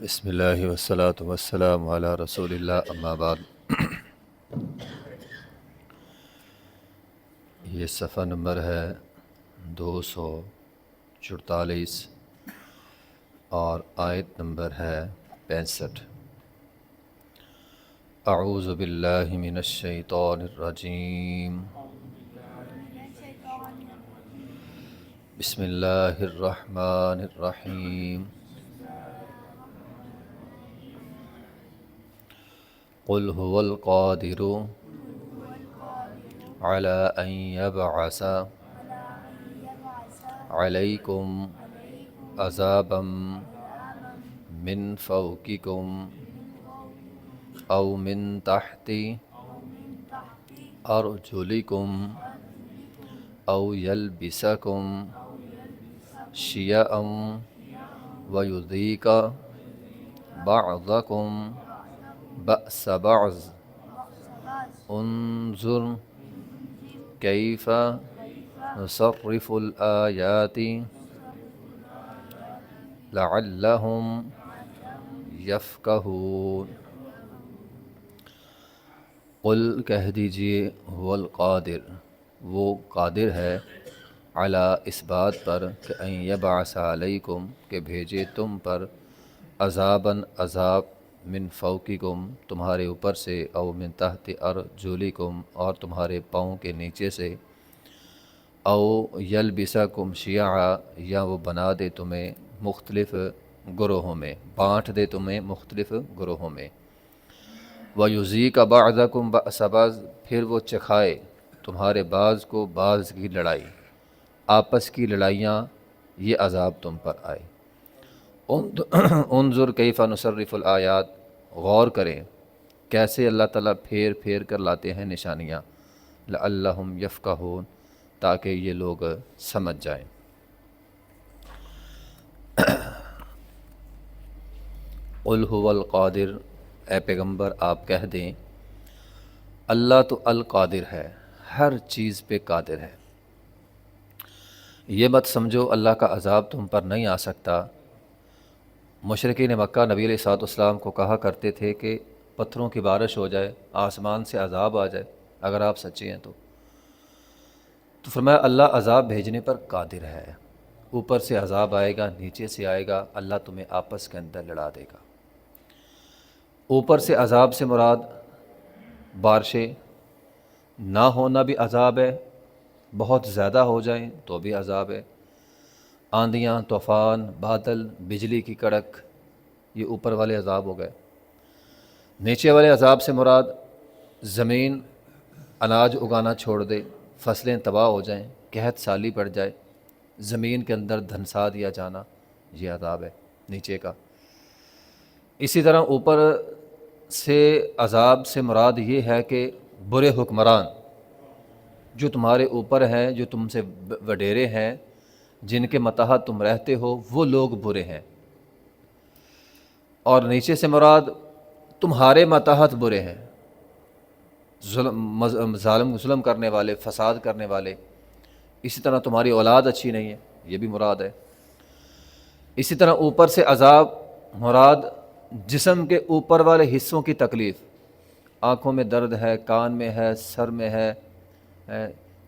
بسم اللہ والصلاة والسلام علی رسول اللہ اما بعد۔ یہ صفحہ نمبر ہے 244 اور آیت نمبر ہے 65۔ اعوذ باللہ من الشیطان الرجیم، بسم اللہ الرحمن الرحیم۔ قل هو القادر على أن يبعث عليكم عذابا من فوقكم أو من تحت أرجلكم أو يلبسكم شيعا ويذيق بعضكم بأس بعض انظر كيف نصرف الآيات لعلهم يفقهون۔ قل کہہ دیجئے هو القادر، وہ قادر ہے، علی اس بات پر کہ ان یبعث علیکم کہ بھیجے تم پر، عذاباً عذاب، من فوقکم تمہارے اوپر سے، او من تحت ارجلکم اور تمہارے پاؤں کے نیچے سے، او یلبسکم شیعا یا وہ بنا دے تمہیں مختلف گروہوں میں، بانٹ دے تمہیں مختلف گروہوں میں، وَيُذِيقَ بَعْضَكُمْ بَأْسَ بَعْضٍ پھر وہ چکھائے تمہارے بعض کو بعض کی لڑائی، آپس کی لڑائیاں، یہ عذاب تم پر آئے۔ انظر کیف نصرف الآیات، غور کریں کیسے اللہ تعالیٰ پھیر پھیر کر لاتے ہیں نشانیاں، لعلہم یفقہون تاکہ یہ لوگ سمجھ جائیں۔ قل هو القادر، اے پیغمبر آپ کہہ دیں اللہ تو القادر ہے، ہر چیز پہ قادر ہے۔ یہ مت سمجھو اللہ کا عذاب تم پر نہیں آ سکتا۔ مشرکین مکہ نبی علیہ الصلوۃ والسلام کو کہا کرتے تھے کہ پتھروں کی بارش ہو جائے، آسمان سے عذاب آ جائے اگر آپ سچے ہیں تو فرمایا اللہ عذاب بھیجنے پر قادر ہے، اوپر سے عذاب آئے گا، نیچے سے آئے گا، اللہ تمہیں آپس کے اندر لڑا دے گا۔ اوپر سے عذاب سے مراد بارشیں نہ ہونا بھی عذاب ہے، بہت زیادہ ہو جائیں تو بھی عذاب ہے، آندھیاں، طوفان، بادل، بجلی کی کڑک، یہ اوپر والے عذاب ہو گئے۔ نیچے والے عذاب سے مراد زمین اناج اگانا چھوڑ دے، فصلیں تباہ ہو جائیں، قحط سالی پڑ جائے، زمین کے اندر دھنسا دیا جانا، یہ عذاب ہے نیچے کا۔ اسی طرح اوپر سے عذاب سے مراد یہ ہے کہ برے حکمران جو تمہارے اوپر ہیں، جو تم سے وڈیرے ہیں، جن کے متحت تم رہتے ہو، وہ لوگ برے ہیں۔ اور نیچے سے مراد تمہارے متحت برے ہیں، ظلم کرنے والے، فساد کرنے والے۔ اسی طرح تمہاری اولاد اچھی نہیں ہے، یہ بھی مراد ہے۔ اسی طرح اوپر سے عذاب مراد جسم کے اوپر والے حصوں کی تکلیف، آنکھوں میں درد ہے، کان میں ہے، سر میں ہے،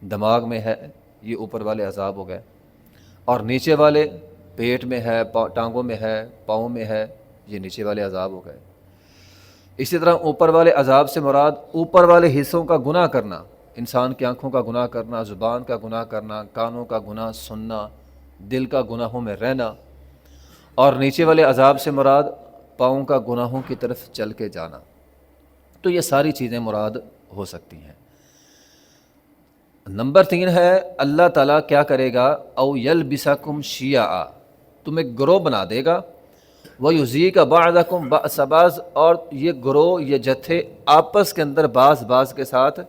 دماغ میں ہے، یہ اوپر والے عذاب ہو گئے۔ اور نیچے والے پیٹ میں ہے، ٹانگوں میں ہے، پاؤں میں ہے، یہ نیچے والے عذاب ہو گئے۔ اسی طرح اوپر والے عذاب سے مراد اوپر والے حصوں کا گناہ کرنا، انسان کی آنکھوں کا گناہ کرنا، زبان کا گناہ کرنا، کانوں کا گناہ سننا، دل کا گناہوں میں رہنا۔ اور نیچے والے عذاب سے مراد پاؤں کا گناہوں کی طرف چل کے جانا۔ تو یہ ساری چیزیں مراد ہو سکتی ہیں۔ نمبر 3 ہے اللہ تعالیٰ کیا کرے گا، او یلبسکم شیعا، تم ایک گروہ بنا دے گا، وَيُذِيقَ بَعْضَكُمْ بَأْسَ بَعْضٍ اور یہ گروہ، یہ جتھے آپس کے اندر بعض کے ساتھ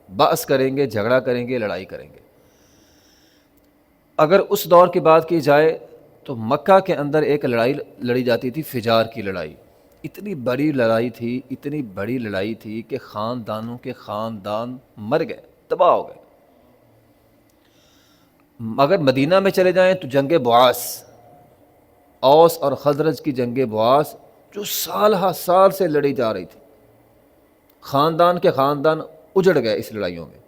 بحث کریں گے، جھگڑا کریں گے، لڑائی کریں گے۔ اگر اس دور کی بات کی جائے تو مکہ کے اندر ایک لڑائی لڑی جاتی تھی، فجار کی لڑائی۔ اتنی بڑی لڑائی تھی کہ خاندانوں کے خاندان مر گئے، تباہ ہو گئے۔ اگر مدینہ میں چلے جائیں تو جنگ بعاث، اوس اور خزرج کی جنگ بواس جو سال ہا سال سے لڑی جا رہی تھی، خاندان کے خاندان اجڑ گئے اس لڑائیوں میں،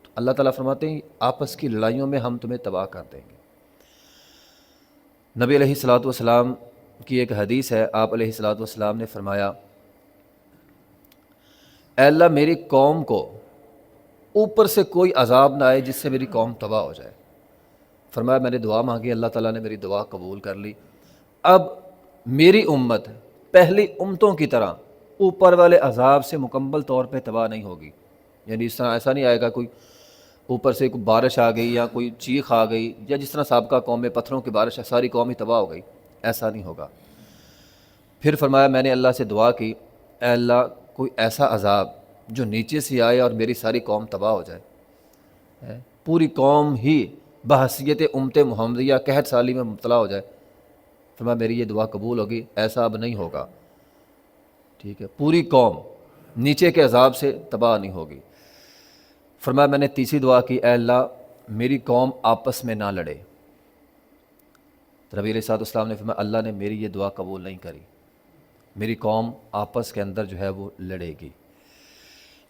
تو اللہ تعالیٰ فرماتے ہیں آپس کی لڑائیوں میں ہم تمہیں تباہ کر دیں گے۔ نبی علیہ الصلوۃ والسلام کی ایک حدیث ہے، آپ علیہ الصلوۃ والسلام نے فرمایا اے اللہ میری قوم کو اوپر سے کوئی عذاب نہ آئے جس سے میری قوم تباہ ہو جائے۔ فرمایا میں نے دعا مانگی، اللہ تعالیٰ نے میری دعا قبول کر لی، اب میری امت پہلی امتوں کی طرح اوپر والے عذاب سے مکمل طور پہ تباہ نہیں ہوگی، یعنی اس طرح ایسا نہیں آئے گا کوئی اوپر سے کوئی بارش آ گئی یا کوئی چیخ آ گئی، یا جس طرح سابقہ قوم میں پتھروں کی بارش ہے ساری قوم ہی تباہ ہو گئی، ایسا نہیں ہوگا۔ پھر فرمایا میں نے اللہ سے دعا کی اے اللہ کوئی ایسا عذاب جو نیچے سے آئے اور میری ساری قوم تباہ ہو جائے، پوری قوم ہی بحیثیت امت محمدیہ قحط سالی میں مبتلا ہو جائے۔ فرمایا میری یہ دعا قبول ہوگی، ایسا اب نہیں ہوگا، ٹھیک ہے، پوری قوم نیچے کے عذاب سے تباہ نہیں ہوگی۔ فرمایا میں نے تیسری دعا کی اے اللہ میری قوم آپس میں نہ لڑے۔ نبی علیہ الصلوۃ والسلام نے فرمایا اللہ نے میری یہ دعا قبول نہیں کری، میری قوم آپس کے اندر جو ہے وہ لڑے گی۔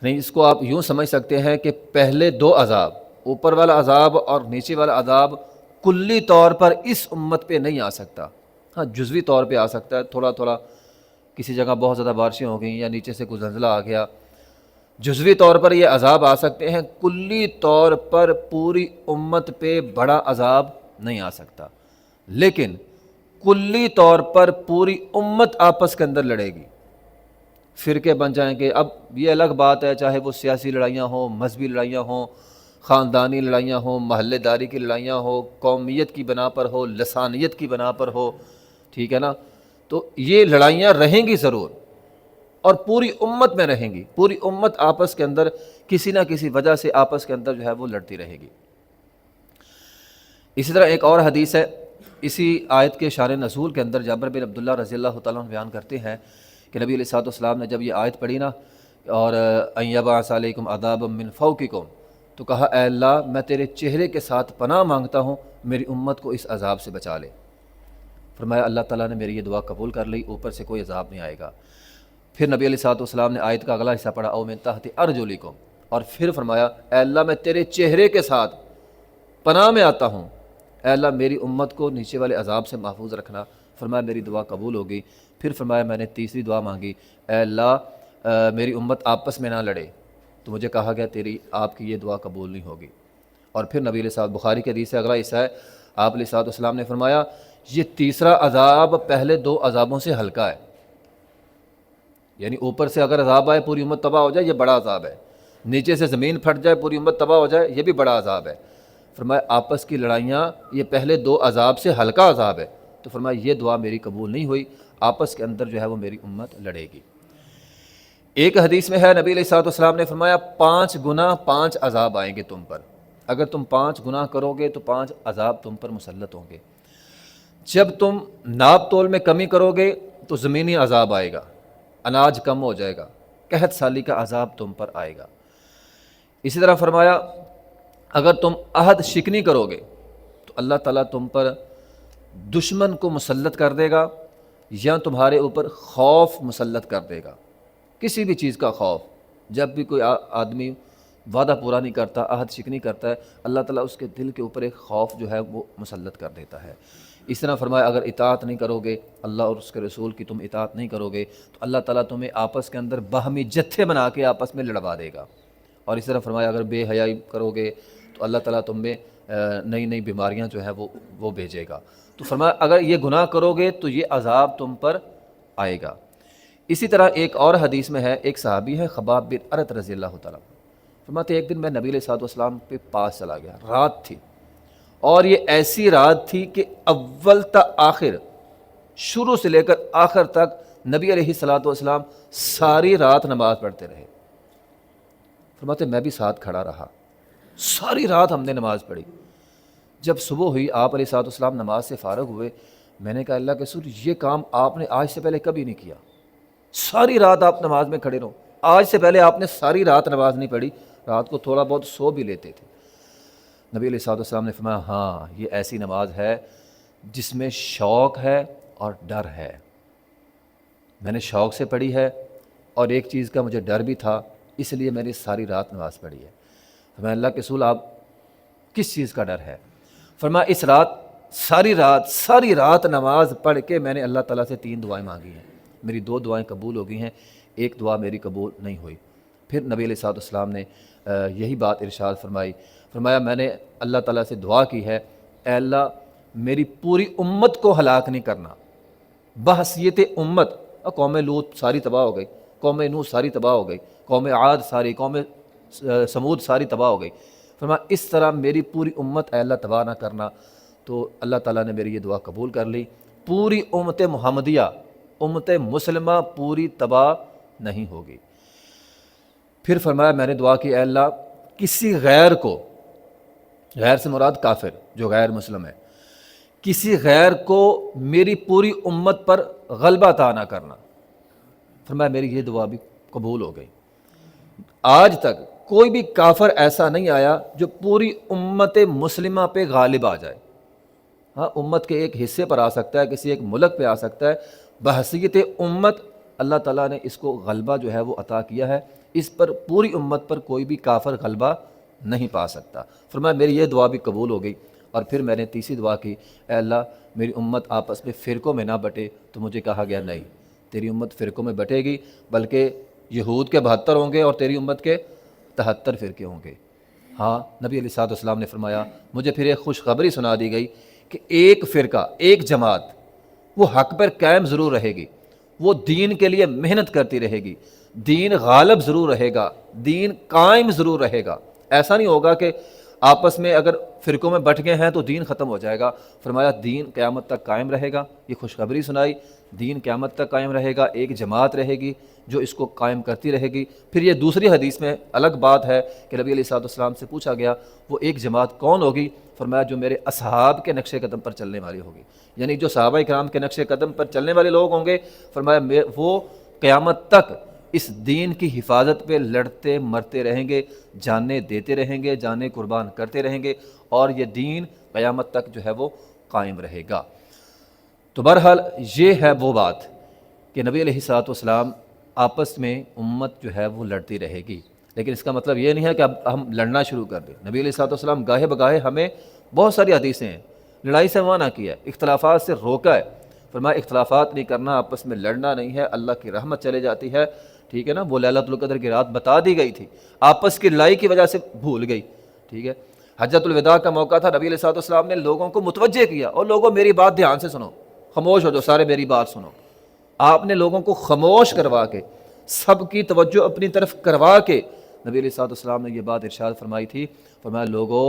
نہیں، اس کو آپ یوں سمجھ سکتے ہیں کہ پہلے دو عذاب، اوپر والا عذاب اور نیچے والا عذاب، کلی طور پر اس امت پہ نہیں آ سکتا، ہاں جزوی طور پہ آ سکتا ہے، تھوڑا تھوڑا کسی جگہ بہت زیادہ بارشیں ہو گئیں یا نیچے سے کوئی زلزلہ آ گیا، جزوی طور پر یہ عذاب آ سکتے ہیں، کلی طور پر پوری امت پہ بڑا عذاب نہیں آ سکتا، لیکن کلی طور پر پوری امت آپس کے اندر لڑے گی، فرقے بن جائیں گے۔ اب یہ الگ بات ہے چاہے وہ سیاسی لڑائیاں ہوں، مذہبی لڑائیاں ہوں، خاندانی لڑائیاں ہوں، محلے داری کی لڑائیاں ہوں، قومیت کی بنا پر ہو، لسانیت کی بنا پر ہو، ٹھیک ہے نا، تو یہ لڑائیاں رہیں گی ضرور، اور پوری امت میں رہیں گی، پوری امت آپس کے اندر کسی نہ کسی وجہ سے آپس کے اندر جو ہے وہ لڑتی رہے گی۔ اسی طرح ایک اور حدیث ہے، اسی آیت کے شان نزول کے اندر جابر بن عبداللہ رضی اللہ تعالیٰ عنہ بیان کرتے ہیں کہ نبی علیہ الصلوۃ والسلام نے جب یہ آیت پڑھی نا، اور ان یبعث علیکم عذابا من فوقکم، تو کہا اے اللہ میں تیرے چہرے کے ساتھ پناہ مانگتا ہوں میری امت کو اس عذاب سے بچا لے۔ فرمایا اللہ تعالیٰ نے میری یہ دعا قبول کر لی، اوپر سے کوئی عذاب نہیں آئے گا۔ پھر نبی علیہ الصلوۃ والسلام نے آیت کا اگلا حصہ پڑھا او من تحت ارجلکم، اور پھر فرمایا اے اللہ میں تیرے چہرے کے ساتھ پناہ میں آتا ہوں، اے اللہ میری امت کو نیچے والے عذاب سے محفوظ رکھنا۔ فرمایا میری دعا قبول ہوگی۔ پھر فرمایا میں نے تیسری دعا مانگی اے اللہ میری امت آپس میں نہ لڑے، تو مجھے کہا گیا تیری آپ کی یہ دعا قبول نہیں ہوگی۔ اور پھر نبی علیہ الصلوۃ بخاری کے حدیث سے اگلا حصہ ہے، آپ علیہ الصلوۃ والسلام نے فرمایا یہ تیسرا عذاب پہلے دو عذابوں سے ہلکا ہے، یعنی اوپر سے اگر عذاب آئے پوری امت تباہ ہو جائے یہ بڑا عذاب ہے، نیچے سے زمین پھٹ جائے پوری امت تباہ ہو جائے یہ بھی بڑا عذاب ہے۔ فرمایا آپس کی لڑائیاں یہ پہلے دو عذاب سے ہلکا عذاب ہے، تو فرمایا یہ دعا میری قبول نہیں ہوئی، آپس کے اندر جو ہے وہ میری امت لڑے گی۔ ایک حدیث میں ہے نبی علیہ الصلوۃ والسلام نے فرمایا 5 گنا 5 عذاب آئیں گے تم پر، اگر تم 5 گناہ کرو گے تو 5 عذاب تم پر مسلط ہوں گے۔ جب تم ناپ تول میں کمی کرو گے تو زمینی عذاب آئے گا، اناج کم ہو جائے گا، قحط سالی کا عذاب تم پر آئے گا۔ اسی طرح فرمایا اگر تم عہد شکنی کرو گے تو اللہ تعالیٰ تم پر دشمن کو مسلط کر دے گا، یا تمہارے اوپر خوف مسلط کر دے گا، کسی بھی چیز کا خوف۔ جب بھی کوئی آدمی وعدہ پورا نہیں کرتا، عہد شکنی کرتا ہے، اللہ تعالیٰ اس کے دل کے اوپر ایک خوف جو ہے وہ مسلط کر دیتا ہے۔ اس طرح فرمایا اگر اطاعت نہیں کرو گے، اللہ اور اس کے رسول کی تم اطاعت نہیں کرو گے تو اللہ تعالیٰ تمہیں آپس کے اندر باہمی جتھے بنا کے آپس میں لڑوا دے گا۔ اور اس طرح فرمایا اگر بے حیائی کرو گے تو اللہ تعالیٰ تم میں نئی نئی بیماریاں جو ہے وہ بھیجے گا۔ تو فرمایا اگر یہ گناہ کرو گے تو یہ عذاب تم پر آئے گا۔ اسی طرح ایک اور حدیث میں ہے، ایک صحابی ہے خباب بن ارت رضی اللہ تعالیٰ، فرماتے ایک دن میں نبی علیہ الصلوۃ والسلام پہ پاس چلا گیا، رات تھی، اور یہ ایسی رات تھی کہ اول تا آخر، شروع سے لے کر آخر تک نبی علیہ الصلوۃ والسلام ساری رات نماز پڑھتے رہے۔ فرماتے میں بھی ساتھ کھڑا رہا، ساری رات ہم نے نماز پڑھی۔ جب صبح ہوئی آپ علیہ الصلوۃ والسلام نماز سے فارغ ہوئے، میں نے کہا اللہ کے رسول یہ کام آپ نے آج سے پہلے کبھی نہیں کیا، ساری رات آپ نماز میں کھڑے رہو، آج سے پہلے آپ نے ساری رات نماز نہیں پڑھی، رات کو تھوڑا بہت سو بھی لیتے تھے۔ نبی علیہ الصلوۃ والسلام نے فرمایا ہاں یہ ایسی نماز ہے جس میں شوق ہے اور ڈر ہے۔ میں نے شوق سے پڑھی ہے اور ایک چیز کا مجھے ڈر بھی تھا، اس لیے میں نے ساری رات نماز پڑھی ہے۔ فرمایا اللہ کے رسول آپ کس چیز کا ڈر ہے؟ فرمایا اس رات ساری رات نماز پڑھ کے میں نے اللہ تعالیٰ سے 3 دعائیں مانگی ہیں، میری 2 دعائیں قبول ہو گئی ہیں، ایک دعا میری قبول نہیں ہوئی۔ پھر نبی علیہ الصلوۃ والسلام نے یہی بات ارشاد فرمائی، فرمایا میں نے اللہ تعالیٰ سے دعا کی ہے، اے اللہ میری پوری امت کو ہلاک نہیں کرنا، بحثیت امت، قوم لوط ساری تباہ ہو گئی، قوم نوح ساری تباہ ہو گئی، قوم عاد ساری، قوم سمود ساری تباہ ہو گئی۔ فرمایا اس طرح میری پوری امت اے اللہ تباہ نہ کرنا۔ تو اللہ تعالیٰ نے میری یہ دعا قبول کر لی، پوری امت محمدیہ، امت مسلمہ پوری تباہ نہیں ہوگی۔ پھر فرمایا میں نے دعا کی اے اللہ کسی غیر کو، غیر سے مراد کافر جو غیر مسلم ہے، کسی غیر کو میری پوری امت پر غلبہ عطا نہ کرنا۔ فرمایا میری یہ دعا بھی قبول ہو گئی۔ آج تک کوئی بھی کافر ایسا نہیں آیا جو پوری امت مسلمہ پہ غالب آ جائے۔ ہاں امت کے ایک حصے پر آ سکتا ہے، کسی ایک ملک پہ آ سکتا ہے، بحیثیت امت اللہ تعالیٰ نے اس کو غلبہ جو ہے وہ عطا کیا ہے، اس پر پوری امت پر کوئی بھی کافر غلبہ نہیں پا سکتا۔ فرمایا میری یہ دعا بھی قبول ہو گئی۔ اور پھر میں نے تیسری دعا کی، اے اللہ میری امت آپس میں فرقوں میں نہ بٹے۔ تو مجھے کہا گیا نہیں، تیری امت فرقوں میں بٹے گی، بلکہ یہود کے 72 ہوں گے اور تیری امت کے 73 فرقے ہوں گے۔ ہاں نبی علیہ الصلوۃ والسلام نے فرمایا مجھے پھر ایک خوشخبری سنا دی گئی کہ ایک فرقہ، ایک جماعت وہ حق پر قائم ضرور رہے گی، وہ دین کے لیے محنت کرتی رہے گی، دین غالب ضرور رہے گا، دین قائم ضرور رہے گا۔ ایسا نہیں ہوگا کہ آپس میں اگر فرقوں میں بٹ گئے ہیں تو دین ختم ہو جائے گا۔ فرمایا دین قیامت تک قائم رہے گا، یہ خوشخبری سنائی، دین قیامت تک قائم رہے گا، ایک جماعت رہے گی جو اس کو قائم کرتی رہے گی۔ پھر یہ دوسری حدیث میں الگ بات ہے کہ نبی علیہ الصلوۃ والسلام سے پوچھا گیا وہ ایک جماعت کون ہوگی؟ فرمایا جو میرے اصحاب کے نقش قدم پر چلنے والی ہوگی، یعنی جو صحابہ کرام کے نقش قدم پر چلنے والے لوگ ہوں گے۔ فرمایا وہ قیامت تک اس دین کی حفاظت پہ لڑتے مرتے رہیں گے، جانیں دیتے رہیں گے، جانیں قربان کرتے رہیں گے، اور یہ دین قیامت تک جو ہے وہ قائم رہے گا۔ تو بہرحال یہ ہے وہ بات کہ نبی علیہ الصلوۃ والسلام آپس میں امت جو ہے وہ لڑتی رہے گی، لیکن اس کا مطلب یہ نہیں ہے کہ اب ہم لڑنا شروع کر دیں۔ نبی علیہ الصلوۃ والسلام گاہے بگاہے ہمیں بہت ساری حدیثیں ہیں، لڑائی سے منع کیا ہے، اختلافات سے روکا ہے۔ فرمایا اختلافات نہیں کرنا، آپس میں لڑنا نہیں ہے، اللہ کی رحمت چلے جاتی ہے، ٹھیک ہے نا۔ وہ لیلۃ القدر کی رات بتا دی گئی تھی، آپس کی لڑائی کی وجہ سے بھول گئی، ٹھیک ہے۔ حجۃ الوداع کا موقع تھا، نبی علیہ الصلوۃ والسلام نے لوگوں کو متوجہ کیا، اور لوگوں میری بات دھیان سے سنو، خاموش ہو جاؤ سارے، میری بات سنو۔ آپ نے لوگوں کو خاموش کروا کے، سب کی توجہ اپنی طرف کروا کے نبی علیہ الصلوۃ والسلام نے یہ بات ارشاد فرمائی تھی، فرمایا لوگو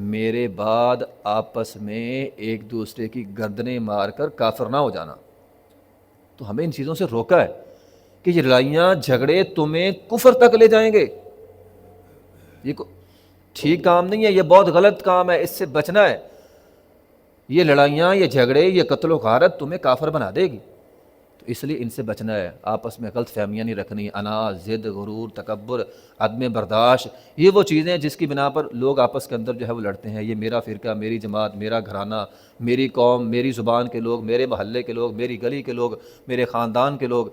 میرے بعد آپس میں ایک دوسرے کی گردنیں مار کر کافر نہ ہو جانا۔ تو ہمیں ان چیزوں سے روکا ہے کہ یہ لڑائیاں جھگڑے تمہیں کفر تک لے جائیں گے، یہ ٹھیک کام نہیں ہے، یہ بہت غلط کام ہے، اس سے بچنا ہے۔ یہ لڑائیاں، یہ جھگڑے، یہ قتل و غارت تمہیں کافر بنا دے گی، تو اس لیے ان سے بچنا ہے۔ آپس میں غلط فہمیاں نہیں رکھنی، انا، ضد، غرور، تکبر، عدم برداشت، یہ وہ چیزیں جس کی بنا پر لوگ آپس کے اندر جو ہے وہ لڑتے ہیں۔ یہ میرا فرقہ، میری جماعت، میرا گھرانہ، میری قوم، میری زبان کے لوگ، میرے محلے کے لوگ، میری گلی کے لوگ، میرے خاندان کے لوگ۔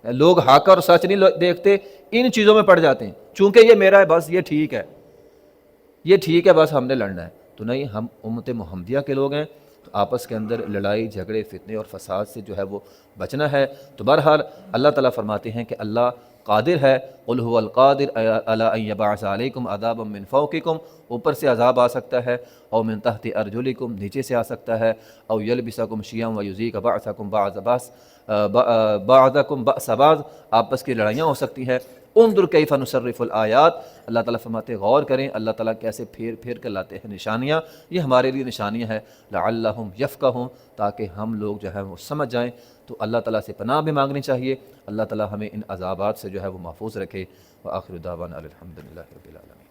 لوگ حق اور سچ نہیں دیکھتے، ان چیزوں میں پڑ جاتے ہیں، چونکہ یہ میرا ہے بس یہ ٹھیک ہے، یہ ٹھیک ہے بس ہم نے لڑنا ہے۔ تو نہیں، ہم امت محمدیہ کے لوگ ہیں، تو آپس کے اندر لڑائی جھگڑے فتنے اور فساد سے جو ہے وہ بچنا ہے۔ تو بہرحال اللہ تعالیٰ فرماتے ہیں کہ اللہ قادر ہے، قل هو القادر علی ان یبعث علیکم عذابا من فوقکم، اوپر سے عذاب آ سکتا ہے، او من تحت ارجلکم، نیچے سے آ سکتا ہے، او یلبسکم شیعا ویذیق بعضکم بعضکم بأس بعض، آپس کی لڑائیاں ہو سکتی ہیں۔ انظر کیف نصرف الآیات، اللہ تعالیٰ فرماتے غور کریں اللہ تعالیٰ کیسے پھیر پھیر کر لاتے ہیں نشانیاں، یہ ہمارے لیے نشانیاں ہیں، لعلہم یفقہون، تاکہ ہم لوگ جو ہے وہ سمجھ جائیں۔ تو اللہ تعالیٰ سے پناہ بھی مانگنی چاہیے، اللہ تعالیٰ ہمیں ان عذابات سے جو ہے وہ محفوظ رکھے۔ وآخر دعوانا الحمدللہ رب العالمین۔